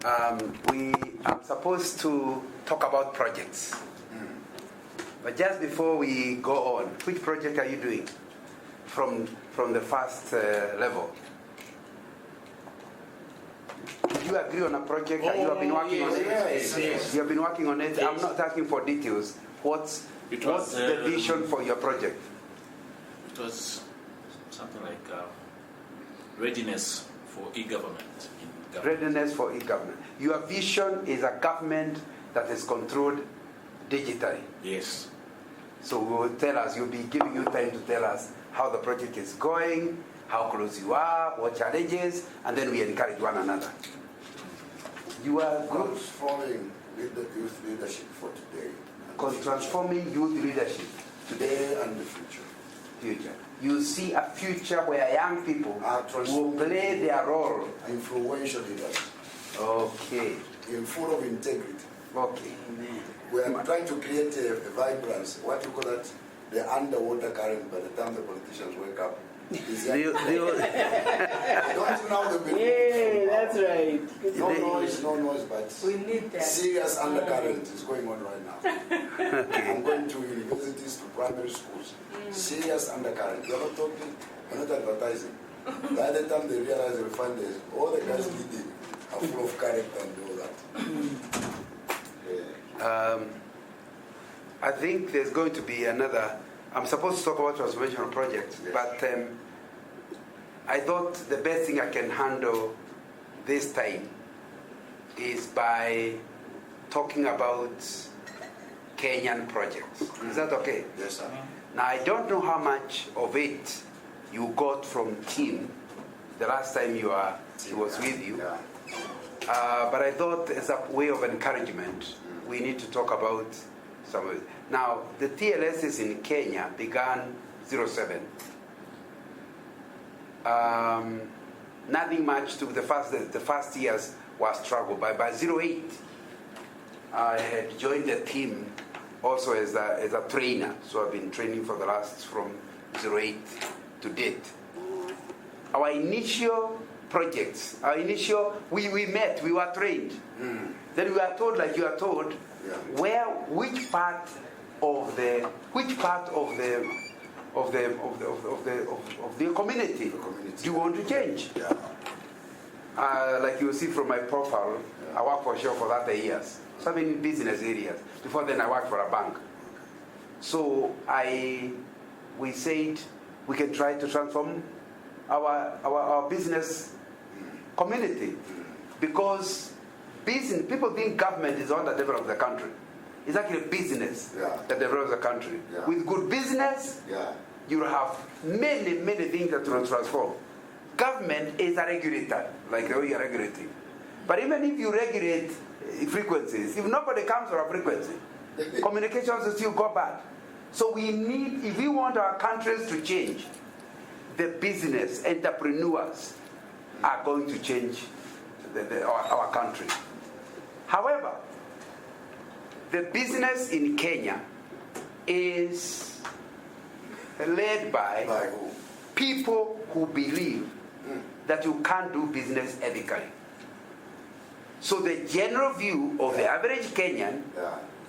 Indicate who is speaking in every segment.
Speaker 1: I'm supposed to talk about projects. But just before we go on, which project are you doing from the first level? Did you agree on a project that you have been working on it?
Speaker 2: Yes.
Speaker 1: You have been working on it. I'm not asking for details. What's the vision for your project?
Speaker 2: It was something like readiness for e-government.
Speaker 1: Readiness for e-government. Your vision is a government that is controlled digitally.
Speaker 2: Yes.
Speaker 1: So we will tell us, you'll be giving you time to tell us how the project is going, how close you are, what challenges, and then we encourage one another. You are
Speaker 3: transforming youth leadership for today.
Speaker 1: Transforming youth leadership
Speaker 3: today and the future.
Speaker 1: You see a future where young people will play their role.
Speaker 3: Influential leaders.
Speaker 1: Okay.
Speaker 3: In full of integrity.
Speaker 1: Okay.
Speaker 3: We are trying to create a vibrance, what you call that, the underwater current by the time the politicians wake up.
Speaker 1: Don't you
Speaker 3: know the
Speaker 4: yeah, that's right.
Speaker 3: No noise, but
Speaker 4: we need that.
Speaker 3: Serious undercurrent is going on right now.
Speaker 1: Okay.
Speaker 3: I'm going to universities, to primary schools. Serious undercurrent. You're not talking, you're not advertising. By the time they realize, they'll find this, all the guys leading are full of character and all that.
Speaker 1: I think there's going to be another. I'm supposed to talk about transformational projects, yes. But I thought the best thing I can handle this time is by talking about Kenyan projects. Is that okay?
Speaker 3: Yes, sir.
Speaker 1: Now, I don't know how much of it you got from Tim the last time he was with you.
Speaker 3: Yeah.
Speaker 1: But I thought as a way of encouragement, we need to talk about some of it. Now, the TLSs in Kenya began 07. Nothing much to the first years was struggle. By 08, I had joined the team also as a trainer. So I've been training for the last from 08 to date. Our initial projects, we met, we were trained. Then we were told, like you are told, which part of the community do you want to change?
Speaker 3: Yeah.
Speaker 1: Like you see from my profile, I worked for sure for 30 years. So I've been in business areas. Before then I worked for a bank. So we said we can try to transform our business community, because people think government is all that develops the country. It's actually business that develops the country.
Speaker 3: Yeah.
Speaker 1: With good business, you have many things that will transform. Government is a regulator, like the way you're regulating. But even if you regulate frequencies, if nobody comes for a frequency, communications will still go bad. So we need, if we want our countries to change, the business entrepreneurs are going to change our country. However, the business in Kenya is led by people who believe that you can't do business ethically. So the general view of the average Kenyan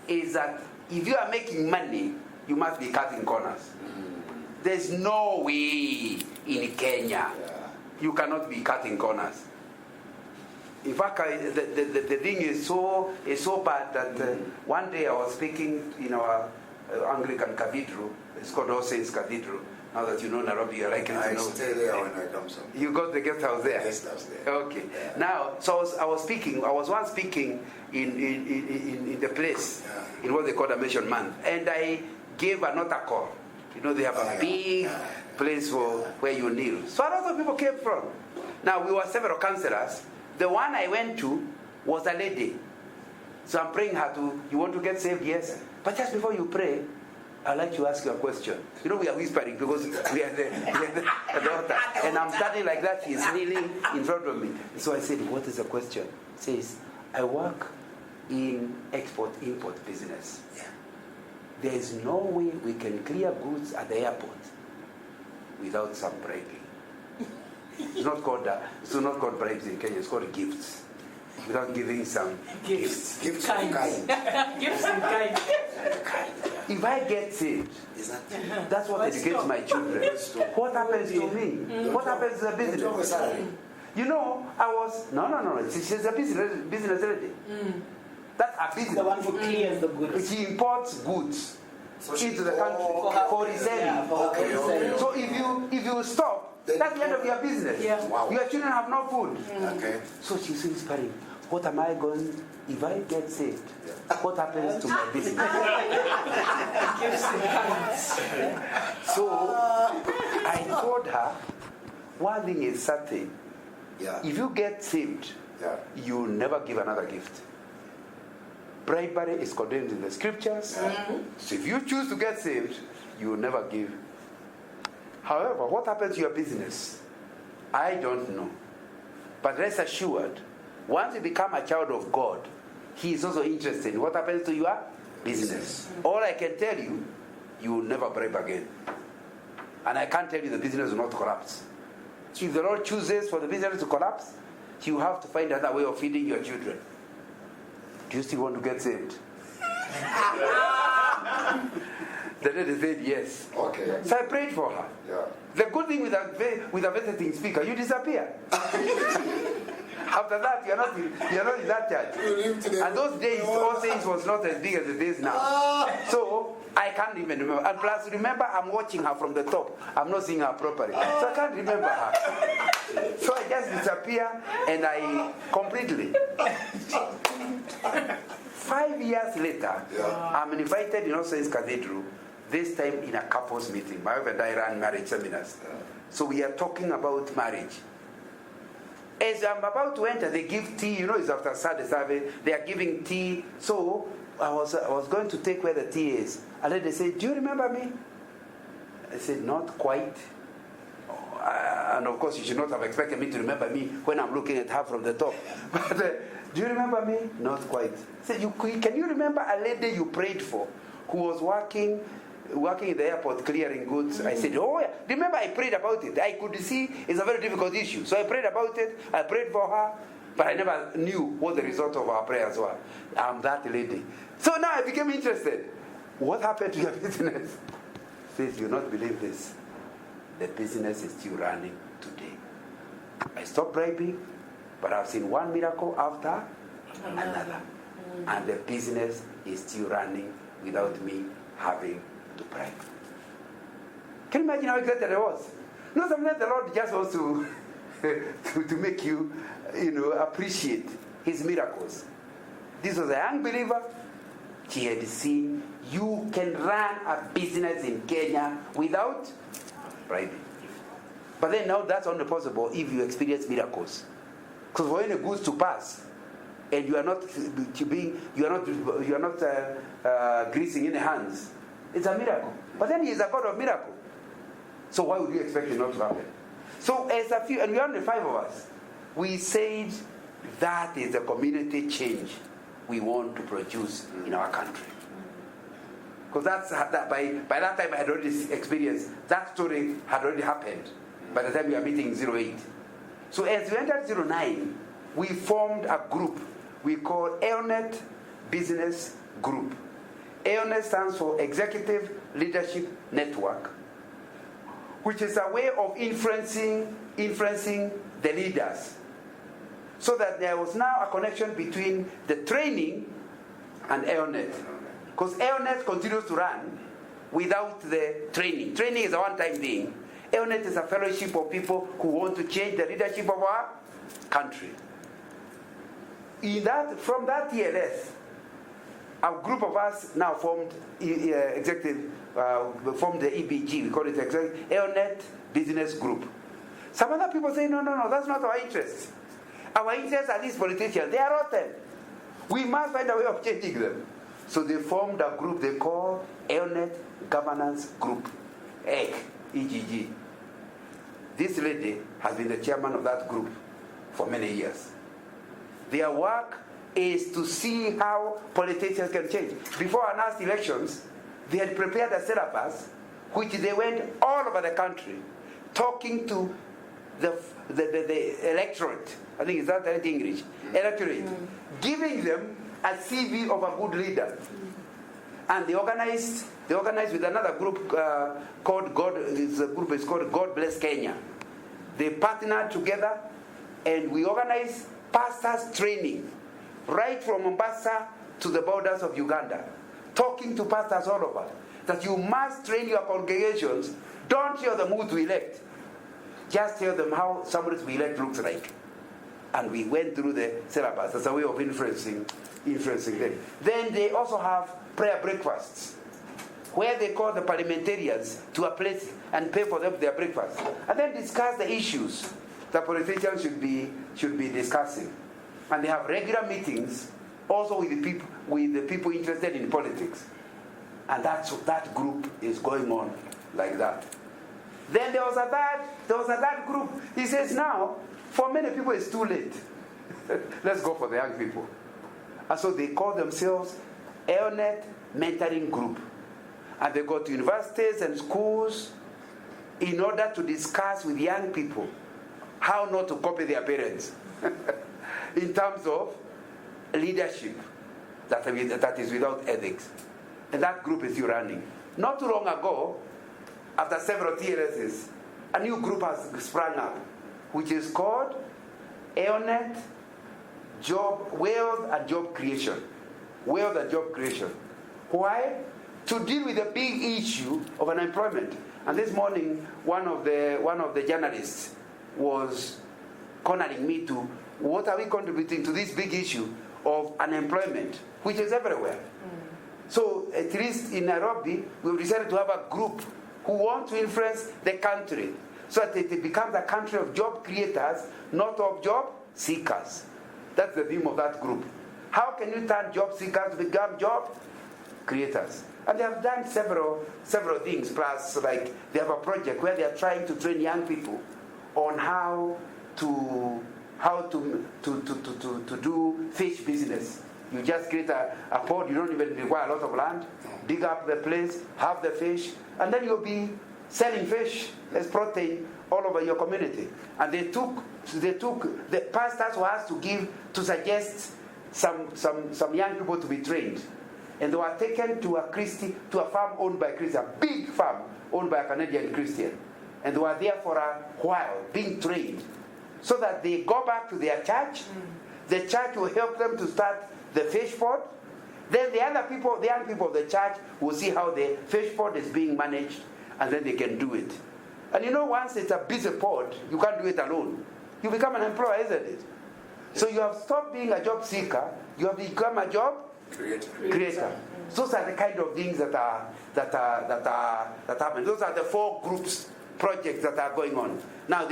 Speaker 1: is that if you are making money, you must be cutting corners. There's no way in Kenya you cannot be cutting corners. In fact, the thing is so bad that one day I was speaking in our Anglican cathedral. It's called All Saints Cathedral. Now that you know Nairobi, you're likely to know.
Speaker 3: I stay there when I come somewhere.
Speaker 1: You got the guest house there?
Speaker 3: Guest house there.
Speaker 1: Okay. Yeah. Now, so I was once speaking in the place, in what they call a mission month, and I gave an altar call. You know, they have a big place where you kneel. So a lot of people came from. Now, we were several counselors. The one I went to was a lady. So I'm praying her to, you want to get saved? Yes. But just before you pray, I'd like to ask you a question. You know, we are whispering because we are the daughter. And I'm standing like that, she's kneeling in front of me. So I said, what is the question? It says, I work in export-import business. There is no way we can clear goods at the airport without some bribing. It's not called bribes in Kenya, it's called gifts. without giving some gifts.
Speaker 3: Gifts of kind.
Speaker 4: Gifts in kind.
Speaker 1: If I get saved,
Speaker 3: Is that
Speaker 1: that's what educates my children. What happens to me? What happens to the
Speaker 3: Don't you have a
Speaker 1: business?
Speaker 3: salary?
Speaker 1: You know, I was no. She's a business lady. That's a business.
Speaker 4: The one who clears the goods.
Speaker 1: She imports goods into the country for reselling.
Speaker 4: Yeah, for
Speaker 3: Okay,
Speaker 4: reselling.
Speaker 1: So if you stop, that's the end of your business.
Speaker 4: Yeah.
Speaker 3: Wow.
Speaker 1: Your children have no food.
Speaker 3: Okay.
Speaker 1: So she's inspiring. What am I going? If I get saved, what happens to my business?
Speaker 4: Gifts in kind.
Speaker 1: So I told her, one thing is certain.
Speaker 3: Yeah.
Speaker 1: If you get saved,
Speaker 3: Yeah.
Speaker 1: you never give another gift. Bribery is condemned in the scriptures. So if you choose to get saved, you will never give. However, what happens to your business? I don't know. But rest assured, once you become a child of God, He is also interested in what happens to your business. All I can tell you, you will never bribe again. And I can't tell you the business will not collapse. So if the Lord chooses for the business to collapse, you have to find another way of feeding your children. Do you still want to get saved? The lady said yes.
Speaker 3: Okay.
Speaker 1: So I prayed for her.
Speaker 3: Yeah.
Speaker 1: The good thing with a visiting speaker, you disappear. After that, you're not in that church.
Speaker 3: You live today.
Speaker 1: And those days, all things was not as big as it is now. So I can't even remember. And plus, remember, I'm watching her from the top. I'm not seeing her properly. So I can't remember her. So I just disappear, and I completely. 5 years later, I'm invited in All Saints Cathedral, this time in a couples meeting. My wife and I ran marriage seminars. So we are talking about marriage. As I'm about to enter, they give tea. You know, it's after Sunday service. They are giving tea. So I was going to take where the tea is. And then they said, "Do you remember me?" I said, "Not quite." And of course, you should not have expected me to remember me when I'm looking at her from the top. But do you remember me? Not quite. I said, "Can you remember a lady you prayed for who was working in the airport clearing goods?" I said, "Oh yeah, remember I prayed about it. I could see it's a very difficult issue. So I prayed about it. I prayed for her, but I never knew what the result of our prayers were. I'm that lady." So now I became interested. What happened to your business? Says, "You'll not believe this. The business is still running today. I stopped bribing, but I've seen one miracle after another. And the business is still running without me having to bribe." Can you imagine how excited I was? No, sometimes the Lord just wants to to make you, appreciate His miracles. This was a young believer. She had seen you can run a business in Kenya without bribing. But then now that's only possible if you experience miracles. Because for any goods to pass, and you are not greasing any hands, it's a miracle. But then He is a God of miracle. So why would you expect it not to happen? So and we are only 5 of us, we said that is the community change we want to produce in our country. Because by that time I had already experienced, that story had already happened by the time we are meeting 08. So as we entered 09, we formed a group we call EONET Business Group. EONET stands for Executive Leadership Network, which is a way of influencing the leaders. So that there was now a connection between the training and EONET. Because EONET continues to run without the training. Training is a one-time thing. EONET is a fellowship of people who want to change the leadership of our country. From that TLS, a group of us now formed formed the EBG. We call it EONET Business Group. Some other people say, no, that's not our interest. Our interests are these politicians. They are rotten. We must find a way of changing them. So they formed a group they call EONET Governance Group, EGG. This lady has been the chairman of that group for many years. Their work is to see how politicians can change. Before our last elections, they had prepared a syllabus which they went all over the country talking to the electorate, I think it's not that English, electorate, giving them a CV of a good leader. And they organized with another group called God Bless Kenya. They partnered together and we organized pastors training right from Mombasa to the borders of Uganda, talking to pastors all over that you must train your congregations. Don't tell them who to elect. Just tell them how somebody to elect looks like. And we went through the syllabus as a way of influencing them. Then they also have prayer breakfasts, where they call the parliamentarians to a place and pay for them their breakfast, and then discuss the issues that politicians should be discussing. And they have regular meetings also with the people interested in politics. And that group is going on like that. Then there was a third group. He says now, for many people it's too late. Let's go for the young people. And so they call themselves EONET Mentoring Group. And they go to universities and schools in order to discuss with young people how not to copy their parents in terms of leadership that is without ethics. And that group is still running. Not too long ago, after several TLSs, a new group has sprung up, which is called EONET Wealth and Job Creation. Wealth and Job Creation. Why? To deal with the big issue of unemployment. And this morning, one of the journalists was cornering me to what are we contributing to this big issue of unemployment, which is everywhere. So at least in Nairobi, we've decided to have a group who want to influence the country so that it becomes a country of job creators, not of job seekers. That's the theme of that group. How can you turn job seekers to become job creators? And they have done several things. Plus, like they have a project where they are trying to train young people on how to do fish business. You just create a pond. You don't even require a lot of land. Dig up the place, have the fish, and then you'll be selling fish as protein all over your community. And they took the pastors who asked to suggest some young people to be trained. And they were taken to a farm owned by Christian, a big farm owned by a Canadian Christian. And they were there for a while, being trained, so that they go back to their church. The church will help them to start the fish pond. Then the young people of the church will see how the fish pond is being managed, and then they can do it. And once it's a busy pond, you can't do it alone. You become an employer, isn't it? So you have stopped being a job seeker. You have become a job creator. Those are the kind of things that happen. Those are the 4 groups, projects that are going on. Now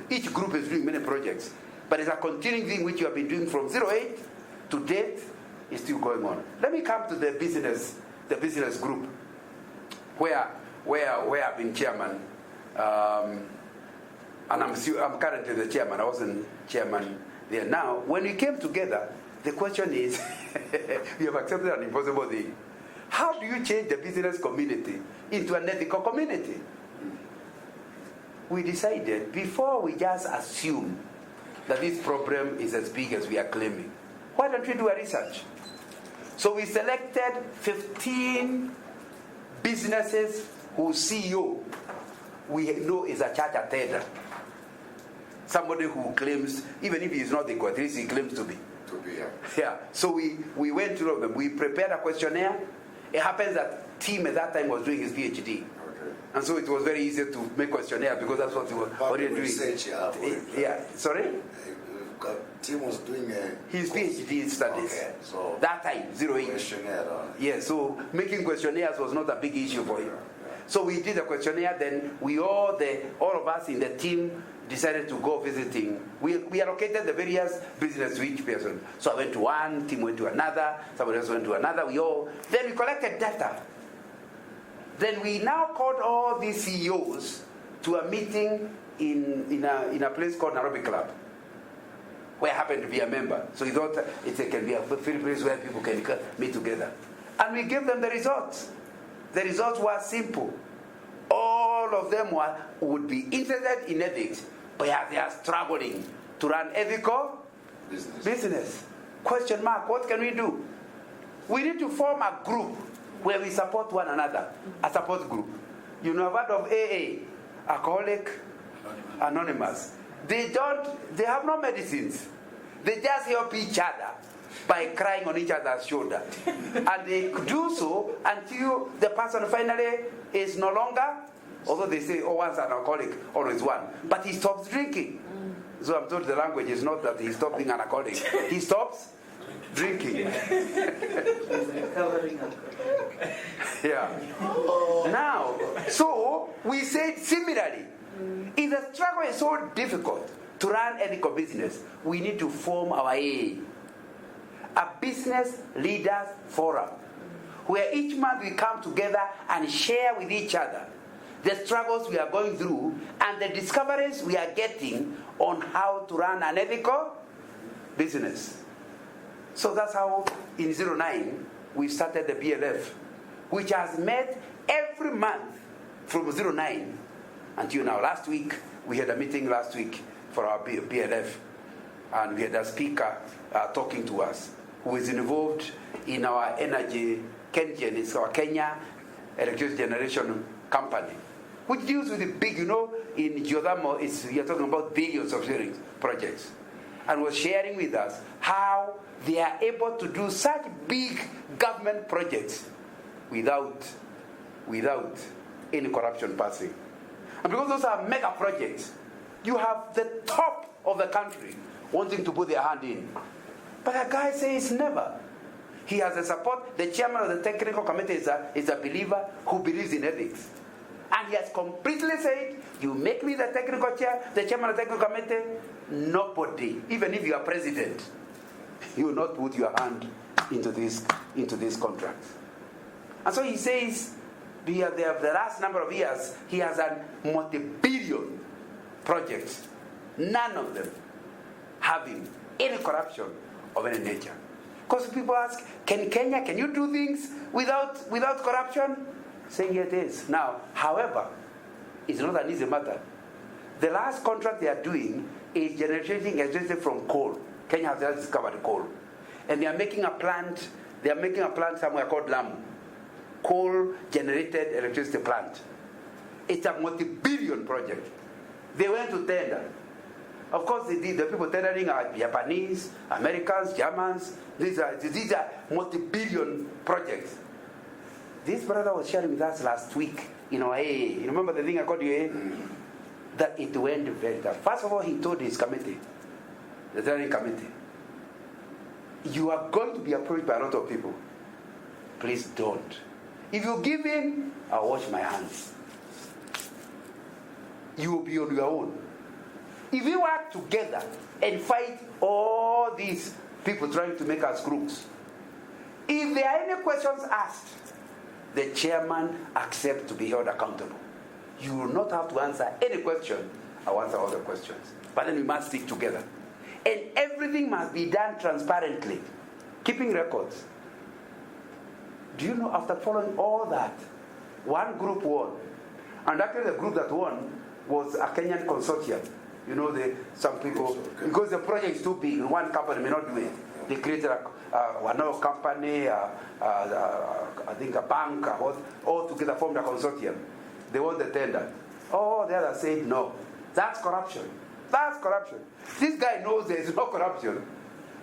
Speaker 1: each group is doing many projects, but it's a continuing thing which you have been doing from 08 to date. Is still going on. Let me come to the business group, where I've been chairman, and I'm currently the chairman. I wasn't chairman there. Now, when we came together, the question is, we have accepted an impossible thing. How do you change the business community into an ethical community? We decided, before we just assume that this problem is as big as we are claiming, why don't we do a research? So we selected 15 businesses whose CEO we know is a church attender. Somebody who claims, even if he is not the at least he claims to be. Yeah. So we went through them. We prepared a questionnaire. It happens that Tim at that time was doing his PhD. Okay. And so it was very easy to make questionnaire because that's what he was already doing. Yeah. Sorry?
Speaker 3: Tim was doing
Speaker 1: his PhD studies.
Speaker 3: Okay, so
Speaker 1: that time, 08.
Speaker 3: Questionnaire.
Speaker 1: Yeah, so making questionnaires was not a big issue for him. So we did a questionnaire, then all of us in the team decided to go visiting. We allocated the various business to each person. So I went to one, Tim went to another, somebody else went to another, then we collected data. Then we now called all these CEOs to a meeting in a place called Nairobi Club, where I happened to be a member. So we thought it can be a place where people can meet together. And we gave them the results. The results were simple. All of them would be interested in ethics, but yeah, they are struggling to run ethical business. Question mark, what can we do? We need to form a group where we support one another, a support group. You know, I've heard of AA, Alcoholic Anonymous. They have no medicines. They just help each other by crying on each other's shoulder. And they do so until the person finally is no longer, although they say, oh, once an alcoholic, always one. But he stops drinking. So I'm told the language is not that he stops being an alcoholic. He stops drinking.
Speaker 4: Recovering alcoholic.
Speaker 1: Yeah. Now, so we said similarly, if the struggle is so difficult to run ethical business, we need to form our AA, a business leaders forum, where each month we come together and share with each other the struggles we are going through and the discoveries we are getting on how to run an ethical business. So that's how in 09 we started the BLF, which has met every month from 09 until now. Last week, we had a meeting last week for our BLF, and we had a speaker talking to us who is involved in our energy, KenGen, it's our Kenya Electricity Generation Company, which deals with the big, in geothermal, you're talking about billions of shillings projects, and was sharing with us how they are able to do such big government projects without any corruption passing. And because those are mega projects, you have the top of the country wanting to put their hand in. But the guy says never. He has the support. The chairman of the technical committee is a believer who believes in ethics. And he has completely said, you make me the technical chair, the chairman of the technical committee, nobody, even if you are president, you will not put your hand into this contract. And so he says, the last number of years, he has a multi-billion projects, none of them having any corruption of any nature. Because people ask, can you do things without corruption? Saying it is. Now, however, it's not an easy matter. The last contract they are doing is generating electricity from coal. Kenya has just discovered coal. And they are making a plant somewhere called Lamu. Coal-generated electricity plant. It's a multi-billion project. They went to tender. Of course, the people tendering are Japanese, Americans, Germans. These are multi-billion projects. This brother was sharing with us last week in our AA. You remember the thing I called you AA? That it went very tough. First of all, he told his committee, the tendering committee, you are going to be approached by a lot of people. Please don't. If you give in, I'll wash my hands. You will be on your own. If we work together and fight all these people trying to make us crooks, if there are any questions asked, the chairman accepts to be held accountable. You will not have to answer any question. I'll answer all the questions. But then we must stick together. And everything must be done transparently, keeping records. Do you know, after following all that, one group won. And actually the group that won was a Kenyan consortium. You know, some people, because the project is too big, one company may not do it. They created another company, I think a bank, all together formed a consortium. They won the tender. Oh, the other said no. That's corruption. That's corruption. This guy knows there is no corruption.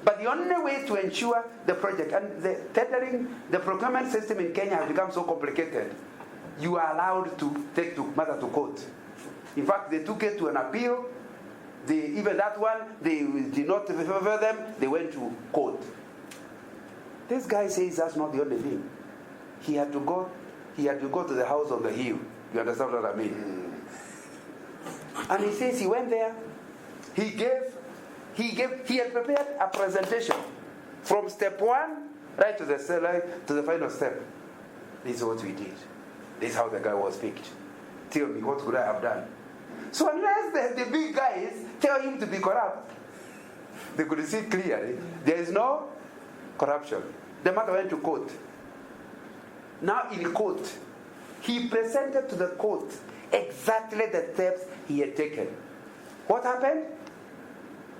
Speaker 1: But the only way to ensure the project, and the tendering, the procurement system in Kenya has become so complicated, you are allowed to take the matter to court. In fact, they took it to an appeal. Even that one, they did not favor them, they went to court. This guy says that's not the only thing. He had to go to the house on the hill. You understand what I mean? And he says he went there, he had prepared a presentation from step one right to the final step. This is what we did. This is how the guy was picked. Tell me, what could I have done? So unless the big guys tell him to be corrupt, they could see clearly there is no corruption. The matter went to court. Now in court, he presented to the court exactly the steps he had taken. What happened?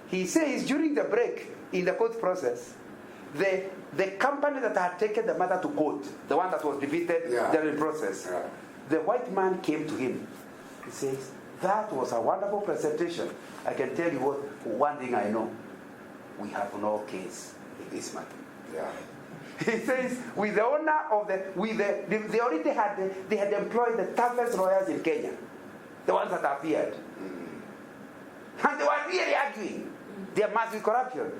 Speaker 1: He says during the break in the court process, the company that had taken the matter to court, the one that was defeated during the process, the white man came to him. He says, that was a wonderful presentation. I can tell you one thing I know. We have no case in this matter.
Speaker 3: Yeah.
Speaker 1: He says, with the owner of they already had employed the toughest lawyers in Kenya, the ones that appeared. And they were really arguing. There must be corruption.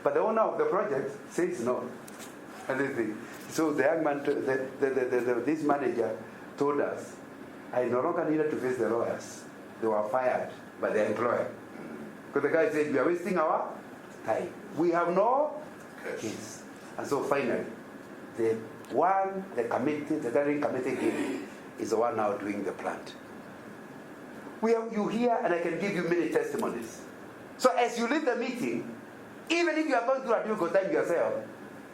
Speaker 1: But the owner of the project says no. And so the young man, this manager told us, I no longer needed to face the lawyers. They were fired by the employer. Because the guy said, we are wasting our time. We have no case. And so finally, the gathering committee gave is the one now doing the plant. We have you here, and I can give you many testimonies. So as you leave the meeting, even if you are going through a difficult time yourself,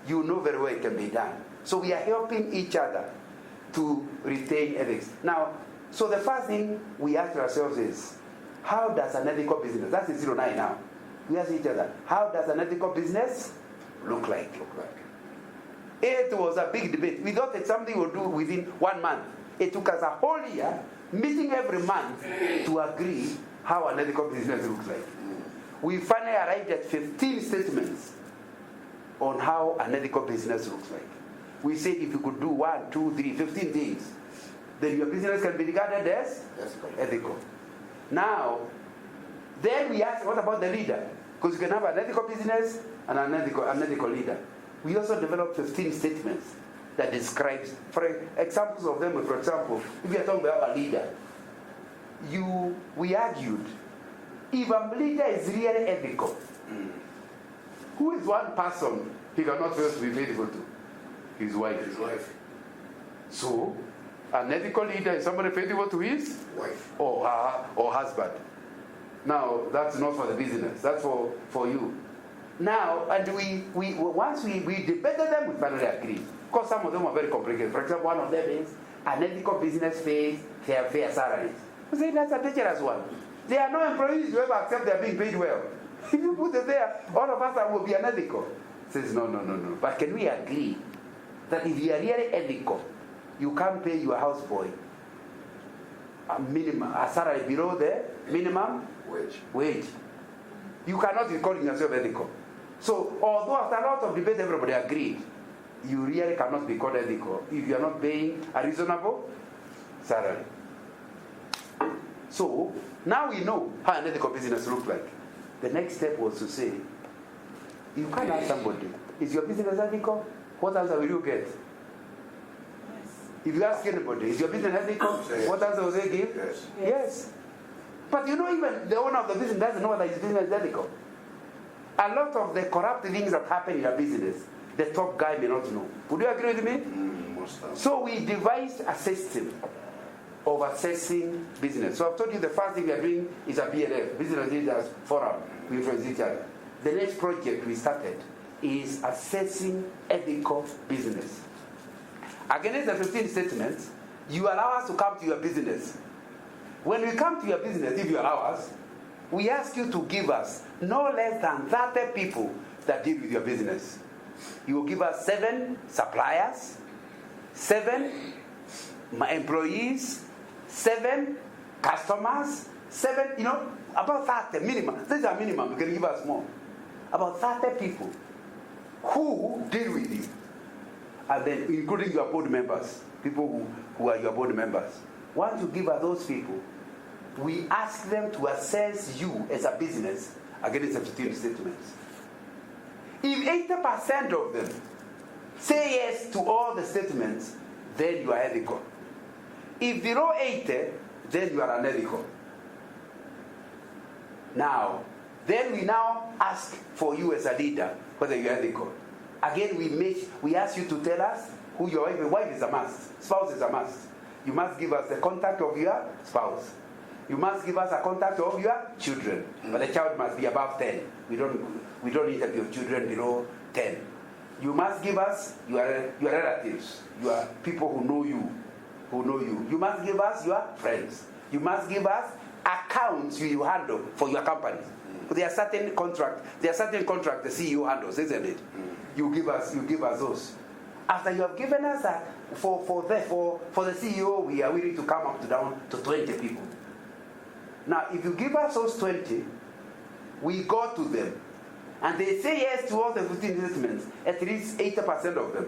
Speaker 1: you know very well it can be done. So we are helping each other to retain ethics. Now, so the first thing we ask ourselves is, how does an ethical business, that's the 09 now, we ask each other, how does an ethical business look like? It was a big debate. We thought it's something we'll do within 1 month. It took us a whole year, meeting every month, to agree how an ethical business looks like. We finally arrived at 15 statements on how an ethical business looks like. We said if you could do 1, 2, 3, 15 things, then your business can be regarded as ethical. Now, then we asked, what about the leader? Because you can have an ethical business and an ethical leader. We also developed 15 statements that describes, for examples of them, for example, if you are talking about a leader, we argued, if a leader is really ethical, who is one person he cannot fail to be faithful to? His wife. So, an ethical leader is somebody faithful to his wife or husband. Now, that's not for the business. That's for you. Now, and once we debated them, we finally agreed. Because some of them are very complicated. For example, one of them is an ethical business pays fair salaries. We say that's a dangerous one. There are no employees who ever accept they are being paid well. If you put it there, all of us will be unethical. Says no. But can we agree that if you are really ethical, you can't pay your houseboy a salary below the minimum wage. You cannot be calling yourself ethical. So, although after a lot of debate everybody agreed, you really cannot be called ethical if you are not paying a reasonable salary. So, now we know how an ethical business looks like. The next step was to say, you can't ask somebody, is your business ethical? What answer will you get? Yes. If you ask anybody, is your business ethical? What answer will they give? Yes. But you know, even the owner of the business doesn't know whether his business is ethical. A lot of the corrupt things that happen in your business, the top guy may not know. Would you agree with me? So we devised a system of assessing business. So I've told you the first thing we are doing is a BLF, Business Leaders Forum. We influence each other. The next project we started is assessing ethical business. Against the 15 statements, you allow us to come to your business. When we come to your business, if you allow us, we ask you to give us no less than 30 people that deal with your business. You will give us 7 suppliers, 7 employees, 7 customers, 7, about 30 minimum. This is a minimum. You can give us more. About 30 people who deal with you, and then including your board members, people who are your board members. Once you give us those people, we ask them to assess you as a business against the 15 statements. If 80% of them say yes to all the statements, then you are ethical. If below 80, then you are unethical. Now, then we now ask for you as a leader whether you are ethical. Again, we ask you to tell us who your wife is. Wife is a must. Spouse is a must. You must give us the contact of your spouse. You must give us a contact of your children. But the child must be above 10. We don't interview children below 10. You must give us your relatives, your people who know you. You must give us your friends. You must give us accounts you handle for your company. There are certain contracts the CEO handles, isn't it? You give us those. After you have given us that, for the CEO, we are willing to come up down to 20 people. Now, if you give us those 20, we go to them, and they say yes to all the 15 investments, at least 80% of them.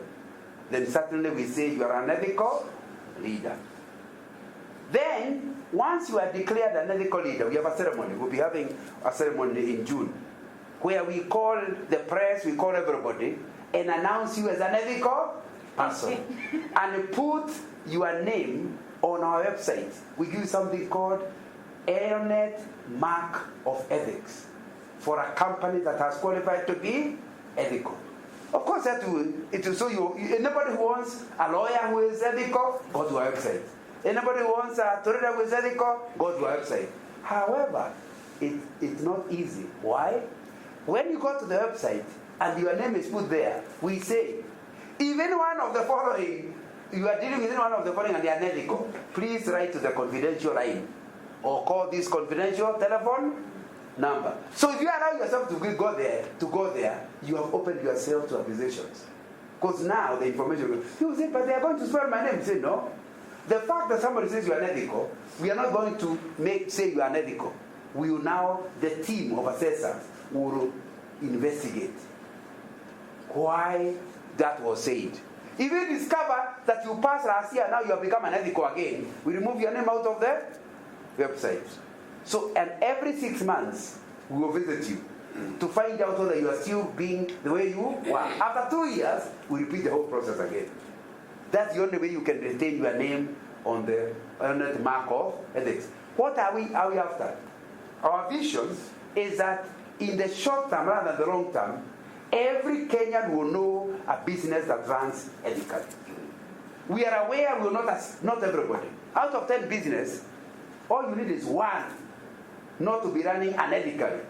Speaker 1: Then certainly we say you are an ethical leader. Then, once you are declared an ethical leader, we have a ceremony. We'll be having a ceremony in June, where we call the press, we call everybody, and announce you as an ethical person. And put your name on our website. We give you something called Aeronet Mark of Ethics for a company that has qualified to be ethical. Of course, it will show you. Anybody who wants a lawyer who is ethical, go to our website. Anybody who wants a trader who is ethical, go to our website. However, it's not easy. Why? When you go to the website and your name is put there, we say, even one of the following, you are dealing with one of the following and they are ethical, please write to the confidential line or call this confidential telephone number. So if you allow yourself to go there, you have opened yourself to accusations. Because now the information, you say, but they are going to spell my name. You say, no. The fact that somebody says you are unethical, we are not going to say you are unethical. We will now, the team of assessors will investigate why that was said. If we discover that you passed last year, now you have become unethical again, we remove your name out of the website. So, and every 6 months, we will visit you to find out whether you are still being the way you were. After 2 years, we repeat the whole process again. That's the only way you can retain your name on the mark of ethics. What are we after? Our vision is that in the short term rather than the long term, every Kenyan will know a business that runs ethically. We are aware we will not everybody. Out of 10 business, all you need is one not to be running unethically.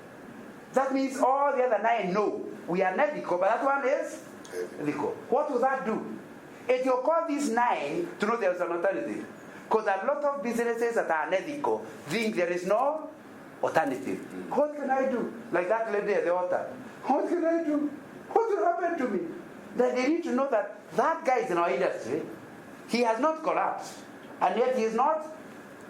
Speaker 1: That means all the other 9 know we are ethical, but that one is ethical. What will that do? It will cause these 9 to know there is an alternative. Because a lot of businesses that are unethical think there is no alternative. What can I do? Like that lady at the altar. What can I do? What will happen to me? That they need to know that that guy is in our industry. He has not collapsed. And yet he is not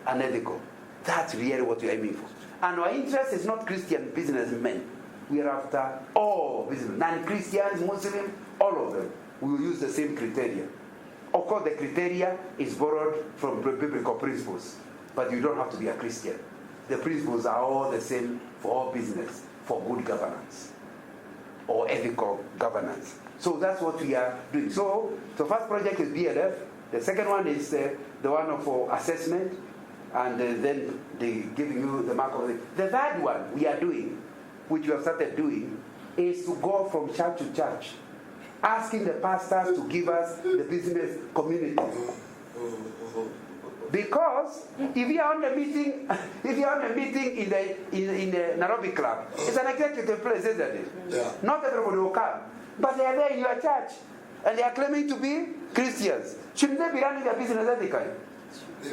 Speaker 1: unethical. That's really what we're aiming for. And our interest is not Christian businessmen. We are after all business, non-Christians, Muslims, all of them. We will use the same criteria. Of course, the criteria is borrowed from biblical principles, but you don't have to be a Christian. The principles are all the same for all business, for good governance or ethical governance. So that's what we are doing. So the first project is BLF. The second one is the one for assessment, and then they giving you the mark of it. The third one we are doing, which we have started doing, is to go from church to church, asking the pastors to give us the business community. Because if you are on a meeting, in the Nairobi club, it's an executive place, isn't it?
Speaker 3: Yeah.
Speaker 1: Not everybody will come, but they are there in your church, and they are claiming to be Christians. Shouldn't they be running their business ethically?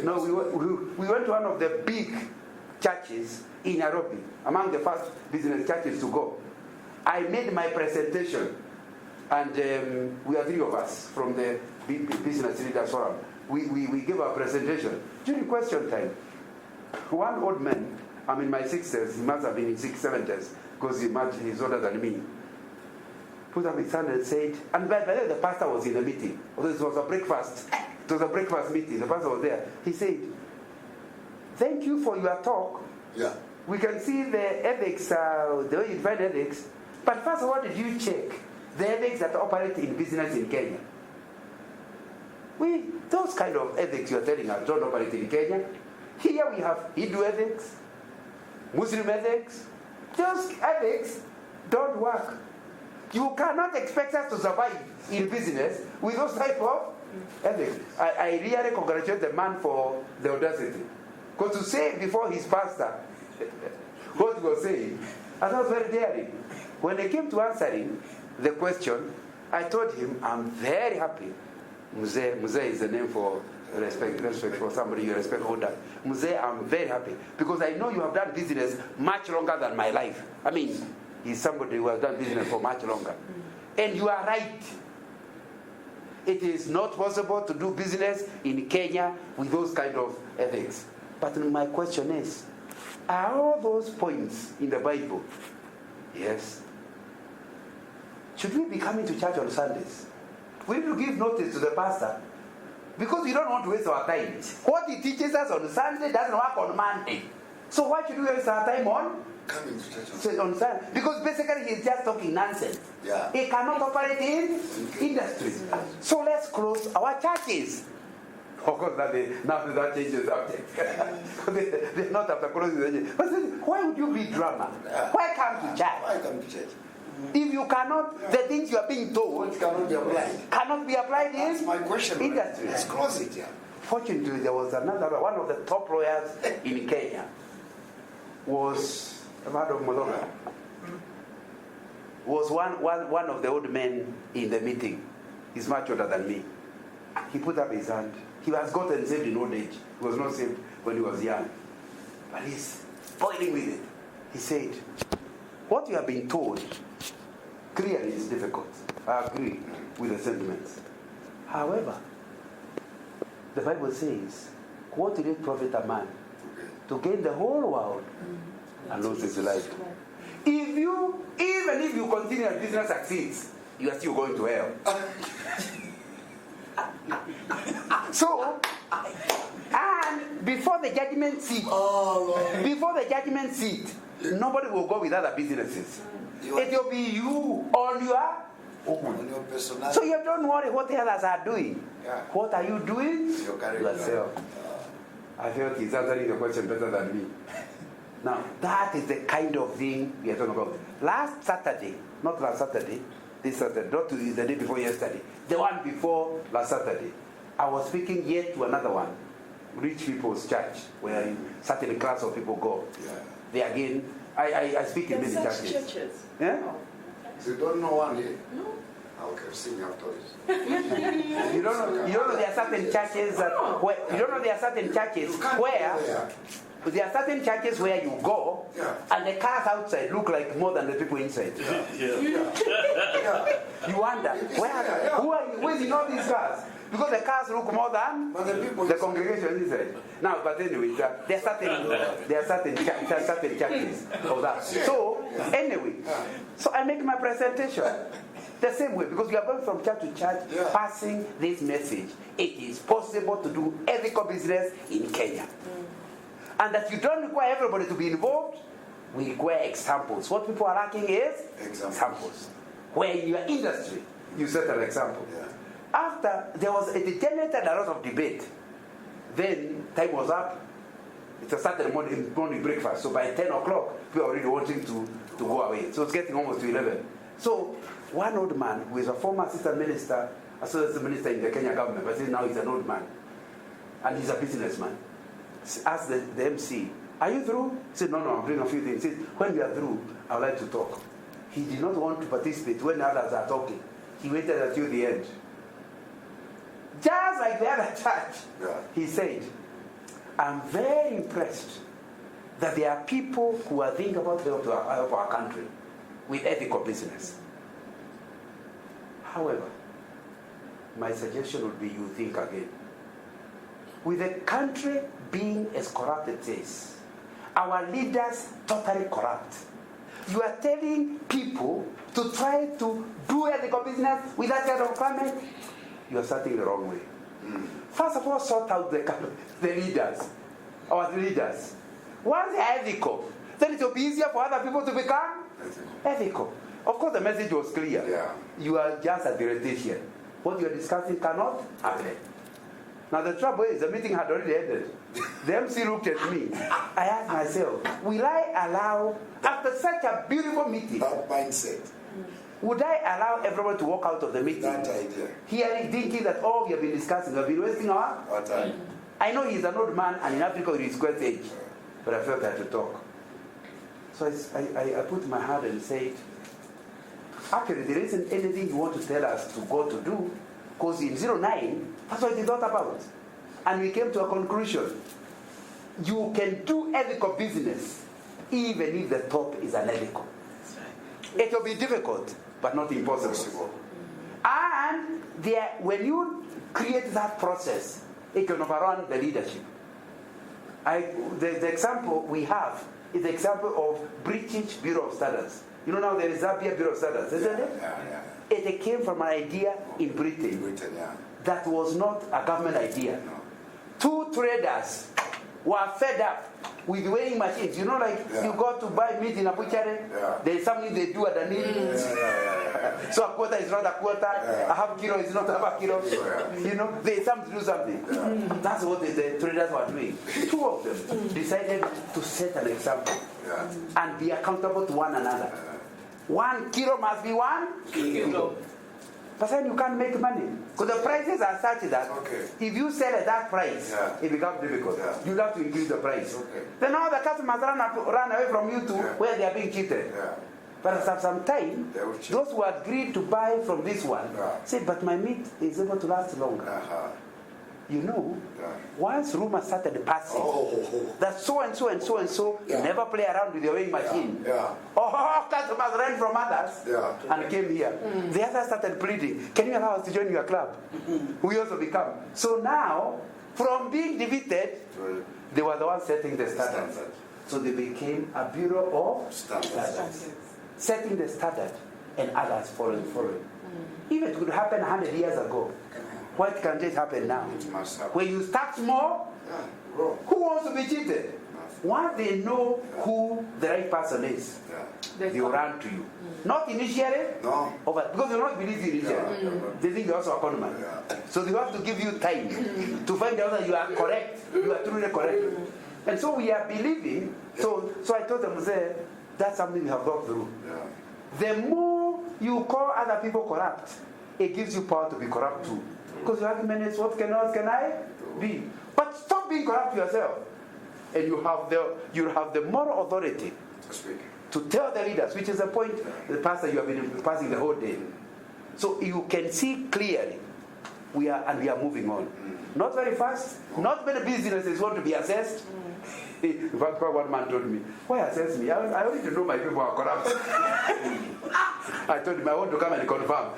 Speaker 1: No, we went to one of the big churches in Nairobi, among the first business churches to go. I made my presentation, and we are 3 of us from the Business Leaders Forum. We gave our presentation. During question time, one old man, I'm in my 60s, he must have been in 70s, because he's older than me, put up his hand and said, and by the way, the pastor was in the meeting, although it was a breakfast meeting, the pastor was there. He said, thank you for your talk.
Speaker 3: Yeah.
Speaker 1: We can see the ethics, the way you define ethics, but first of all, did you check the ethics that operate in business in Kenya? Those kind of ethics you're telling us don't operate in Kenya. Here we have Hindu ethics, Muslim ethics. Those ethics don't work. You cannot expect us to survive in business with those type of ethics. I really congratulate the man for the audacity. Because to say before his pastor what he was saying, I thought very daring. When it came to answering the question, I told him, I'm very happy. Mzee is the name for respect for somebody you respect older. Mzee, I'm very happy because I know you have done business much longer than my life. I mean, he's somebody who has done business for much longer. And you are right. It is not possible to do business in Kenya with those kind of ethics. But my question is, are all those points in the Bible? Yes. Should we be coming to church on Sundays? We will give notice to the pastor because we don't want to waste our time. What he teaches us on Sunday doesn't work on Monday. So why should we waste our time on?
Speaker 3: Coming to church
Speaker 1: On Sunday? Because basically he's just talking nonsense.
Speaker 3: Yeah.
Speaker 1: He cannot operate in industry. So let's close our churches. Of course, now that changes subject. They're not after closing the church. But why would you be drama?
Speaker 3: Yeah.
Speaker 1: Why come to church?
Speaker 3: Why come to church?
Speaker 1: If you cannot, the things you are being told
Speaker 3: What cannot be applied?
Speaker 1: cannot be applied
Speaker 3: That's
Speaker 1: in
Speaker 3: my question. Right?
Speaker 1: industry.
Speaker 3: Let's close it, yeah.
Speaker 1: Fortunately, there was another one of the top lawyers in Kenya was Madam Molonga. Was one of the old men in the meeting. He's much older than me. He put up his hand. He has gotten saved in old age. He was not saved when he was young. But he's boiling with it. He said, what you have been told clearly is difficult. I agree with the sentiments. However, the Bible says, what will it profit a man to gain the whole world and lose his life? Even if you continue and business succeeds, you are still going to hell. So, and before the judgment seat, nobody will go with other businesses. It will be you on your own.
Speaker 3: your personality.
Speaker 1: So you don't worry what the others are doing.
Speaker 3: Yeah.
Speaker 1: What are you doing?
Speaker 3: Your character.
Speaker 1: Yourself. I felt he's answering the question better than me. Now, that is the kind of thing we are talking about. Last Saturday, not last Saturday, this Saturday, not the day before yesterday, the one before last Saturday, I was speaking yet to another one, Rich People's Church, where a certain class of people go.
Speaker 3: Yeah.
Speaker 1: They again, I speak in many churches. Yeah?
Speaker 3: So you don't know one here? No. Okay, see me afterwards.
Speaker 1: You don't know there are certain churches that where, you don't know there are certain churches where there are certain churches where you go and the cars outside look like more than the people inside. You wonder who is in all these cars? Because the cars look more than the congregation inside. Now, but anyway, there are certain churches of that. So anyway, so I make my presentation the same way because we are going from church to church, passing this message. It is possible to do ethical business in Kenya. And that you don't require everybody to be involved, we require examples. What people are lacking is examples. Where in your industry, you set an example.
Speaker 3: Yeah.
Speaker 1: After it generated a lot of debate. Then time was up. It was Saturday morning breakfast. So by 10 o'clock, we were already wanting to go away. So it's getting almost to 11. So one old man who is a former assistant minister in the Kenya government, but now he's an old man. And he's a businessman. Asked the MC, are you through? He said, no, I'm doing a few things. He said, when you are through, I would like to talk. He did not want to participate when others are talking. He waited until the end. Just like the other church, he said, I'm very impressed that there are people who are thinking about the help of our country with ethical business. However, my suggestion would be you think again. With the country being as corrupt as it is, our leaders totally corrupt. You are telling people to try to do ethical business with that kind of climate, you are starting the wrong way. First of all, sort out the leaders, our leaders. Once they are ethical, then it will be easier for other people to become ethical. Of course, the message was clear.
Speaker 3: Yeah.
Speaker 1: You are just a dietitian. What you are discussing cannot happen. Now the trouble is, the meeting had already ended. The MC looked at me. I asked myself, will I allow, after such a beautiful meeting,
Speaker 3: That mindset.
Speaker 1: would I allow everyone to walk out of the meeting?
Speaker 3: That idea.
Speaker 1: Hearing, thinking that all we have been discussing, we have been wasting our
Speaker 3: time.
Speaker 1: I know he's an old man, and in Africa he is quite age, but I felt I had to talk. So I put my hand and said, actually, there isn't anything you want to tell us to go to do, because in 09, that's what it is not about. And we came to a conclusion. You can do ethical business even if the top is unethical. It will be difficult, but not impossible. And when you create that process, it can overrun the leadership. The example we have is the example of British Bureau of Standards. You know now there is Zambia Bureau of Standards, isn't it?
Speaker 3: Yeah.
Speaker 1: It came from an idea in Britain that was not a government idea.
Speaker 3: No.
Speaker 1: Two traders were fed up with weighing machines. You know, like you go to buy meat in a butchery, there is something they do underneath. So a quarter is not a quarter, a half kilo is not a half kilo. You know, they some to do something. That's what the traders were doing. Two of them decided to set an example and be accountable to one another. 1 kilo must be 1 kilo. But then you can't make money. Because the prices are such that if you sell at that price, it becomes difficult. You have to increase the price. Then all the customers run away from you to where they are being cheated. But after some time, those who agreed to buy from this one said, but my meat is able to last longer. You know, once rumors started passing that so and so and so and so never play around with your weighing machine. Customers ran from others and came here. The others started pleading, can you allow us to join your club? We also become. So now, from being defeated, they were the ones setting the standards. So they became a bureau of standards. Setting the standard and others following. If it could happen 100 years ago, why can't it happen now? When you start small, who wants to be cheated? Once they know who the right person is, they will run to you. Not initially, because they don't believe you initially. They think you're also a con man. So they have to give you time to find out that you are correct, you are truly correct. And so we are believing, so I told them, that's something we have gone through. The more you call other people corrupt, it gives you power to be corrupt too. Because your argument is, what can I be? But stop being corrupt yourself. And you have the moral authority to tell the leaders, which is the point, the pastor you have been passing the whole day. So you can see clearly, we are moving on. Not very fast. Not many businesses want to be assessed. In fact, one man told me, why assess me? I already know my people are corrupt. I told him, I want to come and confirm.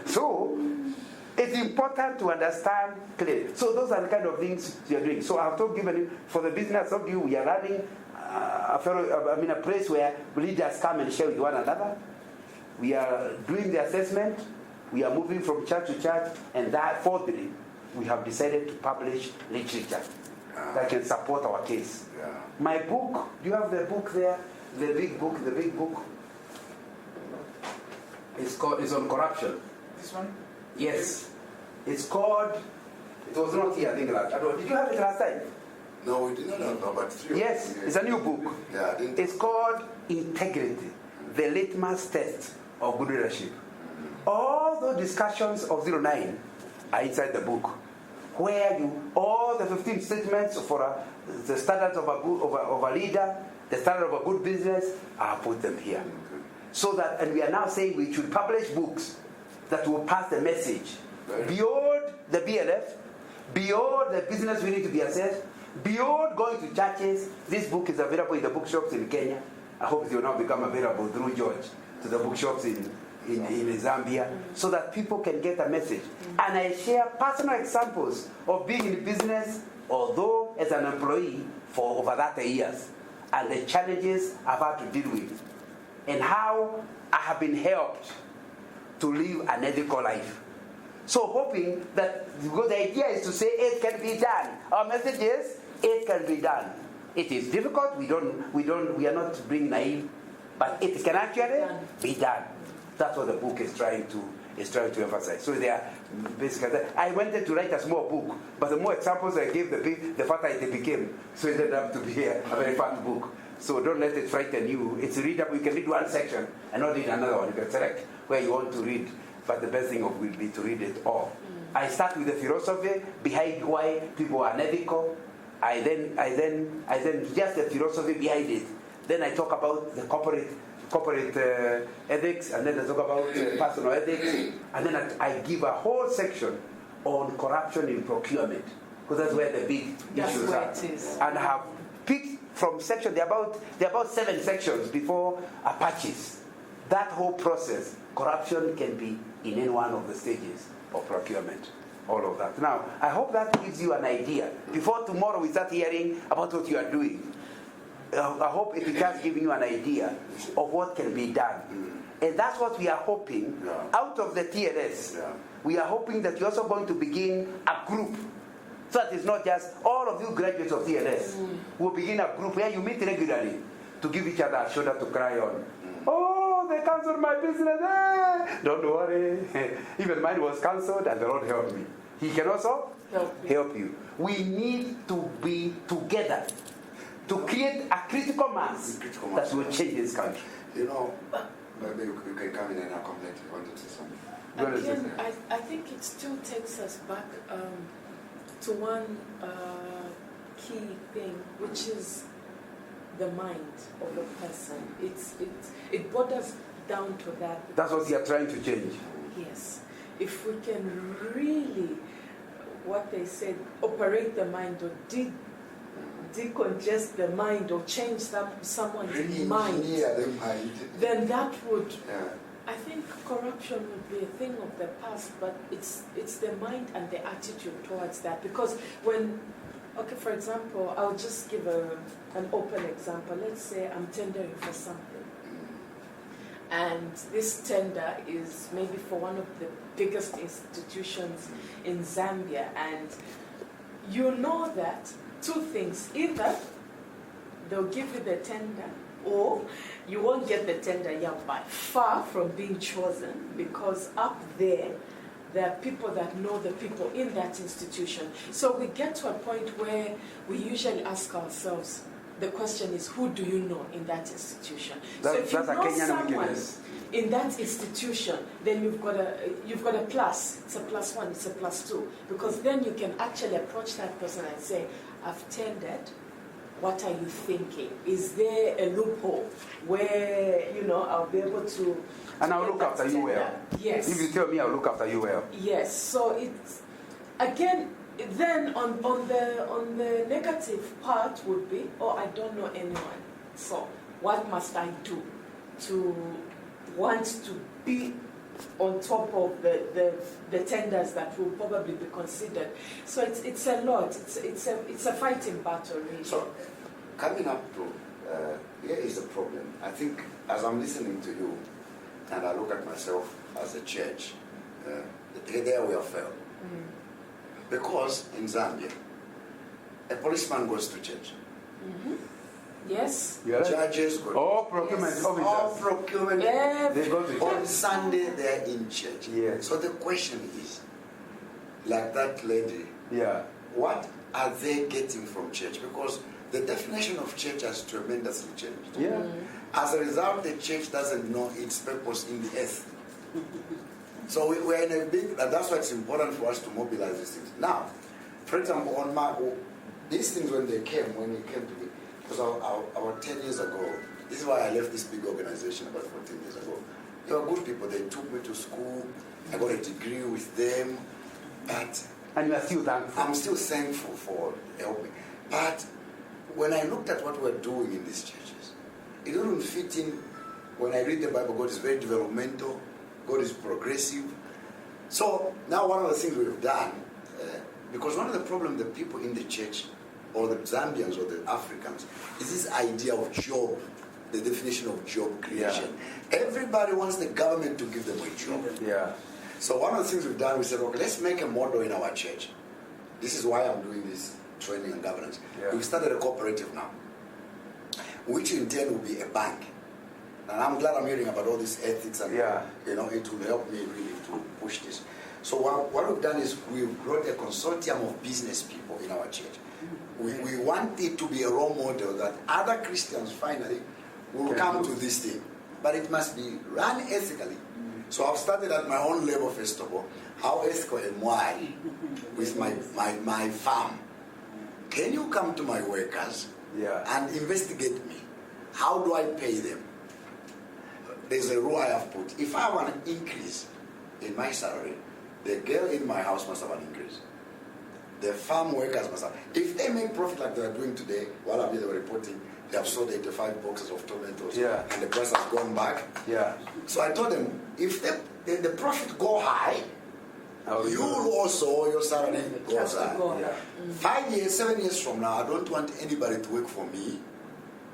Speaker 1: So, it's important to understand clearly. So those are the kind of things you are doing. So I've given you, for the business of you, we are running a place where leaders come and share with one another. We are doing the assessment. We are moving from church to church. And that, fourthly, we have decided to publish literature that can support our case. My book, do you have the book there? The big book. It's on corruption.
Speaker 3: This one?
Speaker 1: Yes. It's called, it was not here, I think. Did you have it last time?
Speaker 3: No, we did not have number 3.
Speaker 1: Yes, it's a new book. It's called Integrity, the Litmus Test of Good Leadership. All the discussions of 09 are inside the book, where all the 15 statements for the standards of a leader, the standard of a good business, I put them here. So that, and we are now saying we should publish books that will pass the message beyond the BLF, beyond the business we need to be assessed, beyond going to churches. This book is available in the bookshops in Kenya. I hope it will now become available through George to the bookshops in Zambia, so that people can get a message. And I share personal examples of being in business, although as an employee for over 30 years, and the challenges I've had to deal with, and how I have been helped to live an ethical life. So hoping that, because the idea is to say it can be done. Our message is it can be done. It is difficult. We are not being naive, but it can actually be done. That's what the book is trying to emphasize. So they are basically, I wanted to write a small book, but the more examples I gave, the faster it became. So it ended up to be a very fat book. So don't let it frighten you. It's readable. You can read one section and not read another one. You can select where you want to read, but the best thing will be to read it all. I start with the philosophy behind why people are unethical. I then just the philosophy behind it. Then I talk about the corporate ethics, and then I talk about personal ethics, and then I give a whole section on corruption in procurement, because that's where the big issues
Speaker 4: where
Speaker 1: are.
Speaker 4: it is.
Speaker 1: And I have picked from section, there are about 7 sections before a purchase. That whole process, corruption can be in any one of the stages of procurement. All of that. Now, I hope that gives you an idea. Before tomorrow we start hearing about what you are doing, I hope it has given you an idea of what can be done. And that's what we are hoping out of the TLS. We are hoping that you're also going to begin a group. So that it's not just all of you graduates of TLS. We'll begin a group where you meet regularly to give each other a shoulder to cry on. Oh, they cancelled my business. Don't worry. Even mine was cancelled and the Lord helped me. He can also help you. We need to be together to create a critical mass that will change this country.
Speaker 3: You know, maybe you can come in and accommodate. You wanted to say something?
Speaker 5: Again, I think it still takes us back to one key thing, which is the mind of a person. It borders down to that.
Speaker 1: That's what we are trying to change.
Speaker 5: Yes. If we can really, what they said, operate the mind or decongest the mind or change someone's mind,
Speaker 3: the mind,
Speaker 5: then that would... I think corruption would be a thing of the past, but it's the mind and the attitude towards that. Because when, okay, for example, I'll just give an open example. Let's say I'm tendering for something. And this tender is maybe for one of the biggest institutions in Zambia. And you know that 2 things. Either they'll give you the tender, or you won't get the tender. You're by far from being chosen, because up there are people that know the people in that institution. So we get to a point where we usually ask ourselves, the question is, who do you know in that institution? So if you know someone in that institution, then you've got a plus. It's a +1, it's a +2, because then you can actually approach that person and say, I've tendered. What are you thinking? Is there a loophole where, I'll be able to...
Speaker 1: And I'll look after you well.
Speaker 5: Yes.
Speaker 1: If you tell me, I'll look after you well.
Speaker 5: Yes. So it's, again, then on the negative part would be, I don't know anyone. So what must I do to want to be on top of the tenders that will probably be considered? So it's a lot. It's a fighting battle, really. So
Speaker 3: coming up to here is the problem. I think as I'm listening to you, and I look at myself as a church, there we have failed. Because in Zambia, a policeman goes to church.
Speaker 5: Yes.
Speaker 3: Judges go to
Speaker 1: all procurement officers.
Speaker 3: All procurement.
Speaker 1: They go to church.
Speaker 3: On Sunday, they're in church.
Speaker 1: Yes.
Speaker 3: So the question is, like that lady, what are they getting from church? Because the definition of church has tremendously changed. As a result, the church doesn't know its purpose in the earth. So we're in a big, and that's why it's important for us to mobilize these things. Now, for example, these things when it came to me, because about 10 years ago, this is why I left this big organization about 14 years ago. They were good people. They took me to school. I got a degree with them.
Speaker 1: And you are still thankful.
Speaker 3: I'm still thankful for helping. But when I looked at what we're doing in these churches, it doesn't fit in. When I read the Bible, God is very developmental. God is progressive. So now one of the things we've done, because one of the problems the people in the church, or the Zambians or the Africans, is this idea of job, the definition of job creation. Everybody wants the government to give them a job. So one of the things we've done, we said, okay, let's make a model in our church. This is why I'm doing this training and governance. We've started a cooperative now, which in turn will be a bank. And I'm glad I'm hearing about all these ethics and it will help me really to push this. So what we've done is we've brought a consortium of business people in our church. We want it to be a role model that other Christians finally will come to this thing. But it must be run ethically. So I've started at my own level first of all. How ethical am I with my farm? Can you come to my workers and investigate me? how do I pay them? There's a rule I have put. If I want an increase in my salary, the girl in my house must have an increase. The farm workers must have. If they make profit like they are doing today, while I'm here reporting, they have sold 85 boxes of tomatoes, and the price has gone back.
Speaker 1: Yeah.
Speaker 3: So I told them, if the profit go high, you will also, your salary goes high.
Speaker 5: Yeah.
Speaker 3: 5 years, 7 years from now, I don't want anybody to work for me.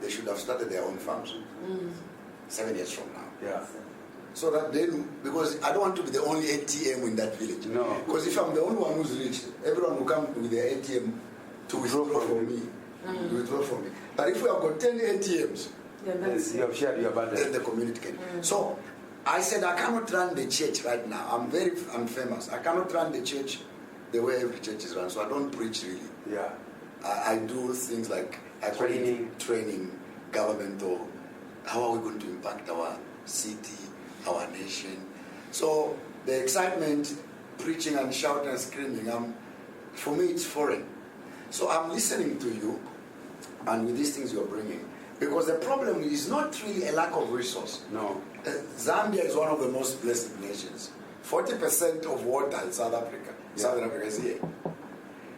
Speaker 3: They should have started their own farms. 7 years from now.
Speaker 1: Yeah.
Speaker 3: So that they do, because I don't want to be the only ATM in that village.
Speaker 1: No.
Speaker 3: Because if I'm the only one who's rich, everyone will come with their ATM to withdraw from me. To withdraw from me. But if we have got 10 ATMs,
Speaker 1: You have shared your burden.
Speaker 3: then the community can. So I said I cannot run the church right now. I'm famous. I cannot run the church the way every church is run. So I don't preach really.
Speaker 1: Yeah.
Speaker 3: I do things like training, governmental. How are we going to impact our city, our nation? So the excitement, preaching and shouting and screaming, for me it's foreign. So I'm listening to you, and with these things you're bringing, because the problem is not really a lack of resource.
Speaker 1: No.
Speaker 3: Zambia is one of the most blessed nations. 40% of water in South Africa.
Speaker 1: Yeah.
Speaker 3: Southern Africa is here.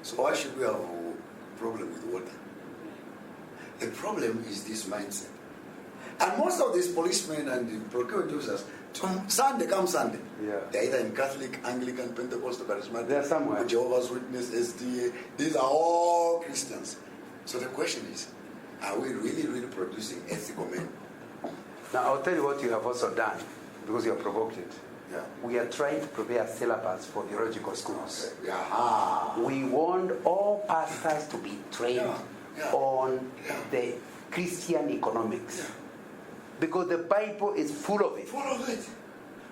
Speaker 3: So why should we have a problem with water? The problem is this mindset. And most of these policemen and the procurement officers, Sunday comes Sunday.
Speaker 1: Yeah.
Speaker 3: They're either in Catholic, Anglican, Pentecostal, Charismatic,
Speaker 1: They're somewhere.
Speaker 3: Jehovah's Witness, SDA. These are all Christians. So the question is, are we really, really producing ethical men?
Speaker 1: Now I'll tell you what you have also done, because you have provoked it.
Speaker 3: Yeah.
Speaker 1: We are trying to prepare syllabus for theological schools.
Speaker 3: Okay. Yeah.
Speaker 1: We want all pastors to be trained on the Christian economics.
Speaker 3: Yeah.
Speaker 1: Because the Bible is full of it.
Speaker 3: Full of it.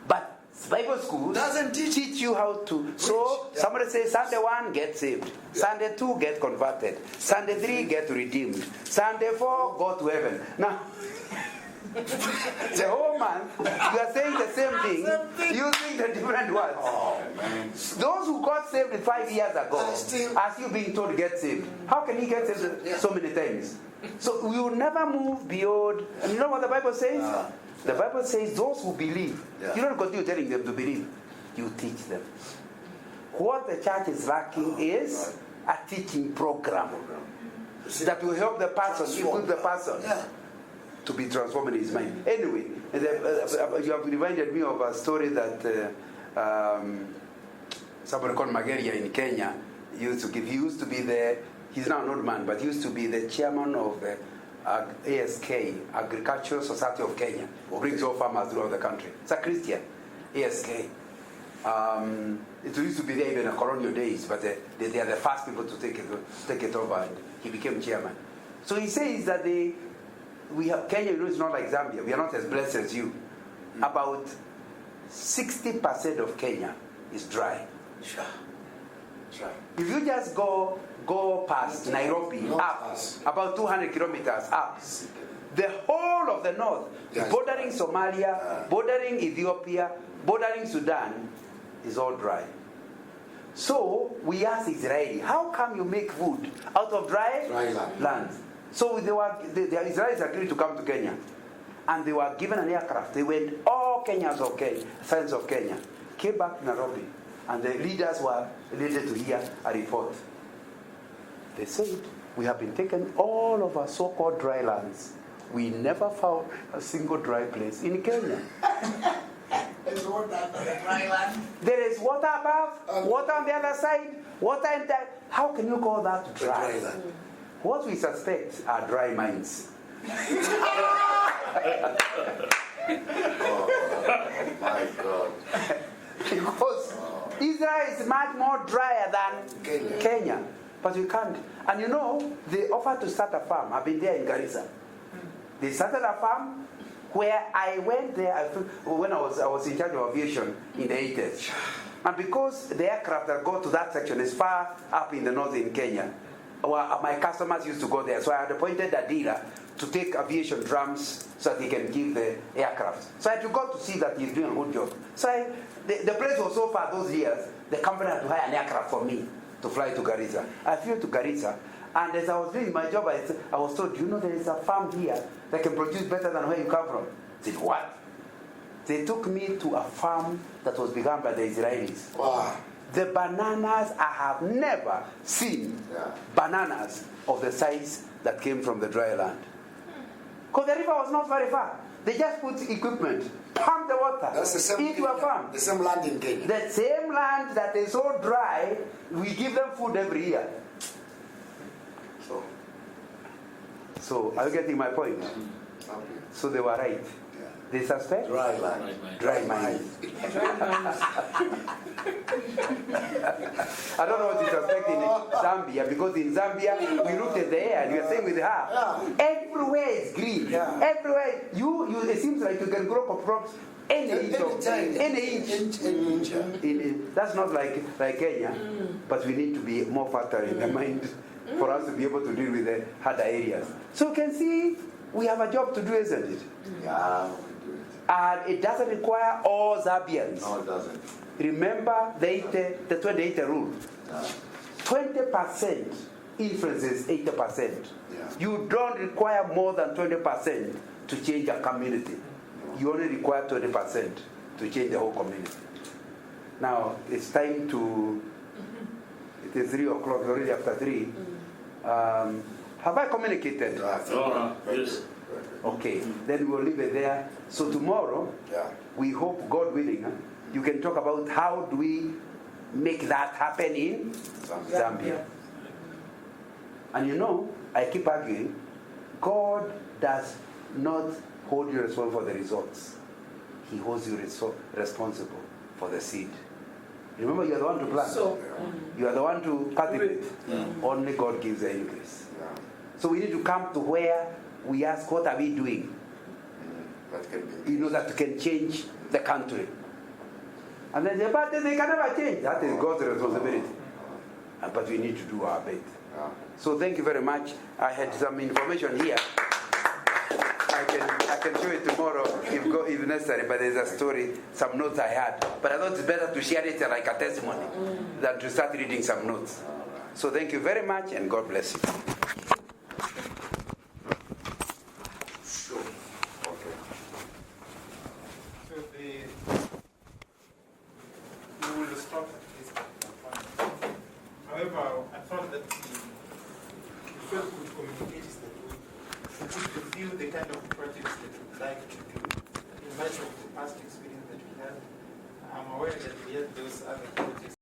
Speaker 1: But Bible schools
Speaker 3: Doesn't teach
Speaker 1: you how to. So
Speaker 3: Yeah.
Speaker 1: somebody says Sunday 1 get saved, Sunday 2 get converted, Sunday 3 get redeemed, Sunday 4 go to heaven. Now the whole month you are saying the same thing using the different words.
Speaker 3: Oh, man.
Speaker 1: Those who got saved 5 years ago are still being told to get saved. How can he get saved so many times? So we will never move beyond. And you know what the Bible says? The Bible says those who believe, you don't continue telling them to believe, you teach them. What the church is lacking is a teaching program that will help the person, equip the person to be transformed in his mind. Anyway, you have reminded me of a story that somebody called Mageria in Kenya used to give. He used to be he's now an old man, but he used to be the chairman of ASK, Agricultural Society of Kenya, who brings all farmers throughout the country. It's a Christian, ASK. It used to be there even in colonial days, but they are the first people to take it over, and he became chairman. So he says that Kenya, is not like Zambia. We are not as blessed as you. About 60% of Kenya is dry.
Speaker 3: Sure.
Speaker 1: If you just go past Nairobi, up about 200 kilometers up, the whole of the north, bordering Somalia, bordering Ethiopia, bordering Sudan, is all dry. So we asked Israel, how come you make food out of dry land? So the Israelis agreed to come to Kenya, and they were given an aircraft. They went, all Kenyans okay, friends of Kenya, came back to Nairobi, and the leaders were needed to hear a report. They said, we have been taken all of our so-called dry lands. We never found a single dry place in Kenya.
Speaker 3: There's water under the dry land.
Speaker 1: There is water above, water on the other side, water in that. How can you call that dry?
Speaker 3: Dry land.
Speaker 1: What we suspect are dry minds.
Speaker 3: Oh, my God.
Speaker 1: Because Israel is much more drier than Kenya. But you can't. And you know, they offered to start a farm. I've been there in Garissa. They started a farm where I went there when I was in charge of aviation in the 80s. And because the aircraft that go to that section is far up in the north in Kenya, my customers used to go there. So I had appointed a dealer to take aviation drums so that he can give the aircraft. So I had to go to see that he's doing a good job. So the place was so far those years, the company had to hire an aircraft for me to fly to Garissa. I flew to Garissa, And as I was doing my job, I was told, you know, there is a farm here that can produce better than where you come from. I said, what? They took me to a farm that was begun by the Israelis.
Speaker 3: Wow.
Speaker 1: The bananas, I have never seen bananas of the size that came from the dry land. Because the river was not very far. They just put equipment, pump the water
Speaker 3: That's the same
Speaker 1: into a farm.
Speaker 3: The same land in Kenya.
Speaker 1: The same land that is so dry, we give them food every year. So are you getting my point? So they were right. They suspect?
Speaker 3: Dry land.
Speaker 1: Dry mind. I don't know what you suspect in Zambia, because in Zambia we looked at the air and we are saying with her, everywhere is green. Everywhere it seems like you can grow crops any inch. That's not like Kenya, but we need to be more fertile in the mind for us to be able to deal with the harder areas. So you can see we have a job to do, isn't it?
Speaker 3: Yeah.
Speaker 1: And it doesn't require all Zambians.
Speaker 3: No, it doesn't.
Speaker 1: Remember the 2080 rule. 20% influences 80%. You don't require more than 20% to change a community. You only require 20% to change the whole community. Now, it's time to... It is 3 o'clock, already after 3. Have I communicated?
Speaker 2: Yes.
Speaker 1: Okay, then we'll leave it there. So tomorrow, we hope, God willing, you can talk about how do we make that happen in Zambia. And you know, I keep arguing, God does not hold you responsible for the results. He holds you responsible for the seed. Remember, you are the one to plant. You are the one to cultivate. Only God gives the increase. So we need to come to where we ask, what are we doing? You know, that can change the country. And then the bad thing, they can never change. That is God's responsibility. But we need to do our bit. So thank you very much. I had some information here. I can show it tomorrow if necessary, but there's a story, some notes I had. But I thought it's better to share it like a testimony than to start reading some notes. So thank you very much, and God bless you.
Speaker 6: We will stop at this point. However, I thought that the first good communicate is that we could review the kind of projects that we'd like to do in light of the past experience that we had. I'm aware that we had those other projects.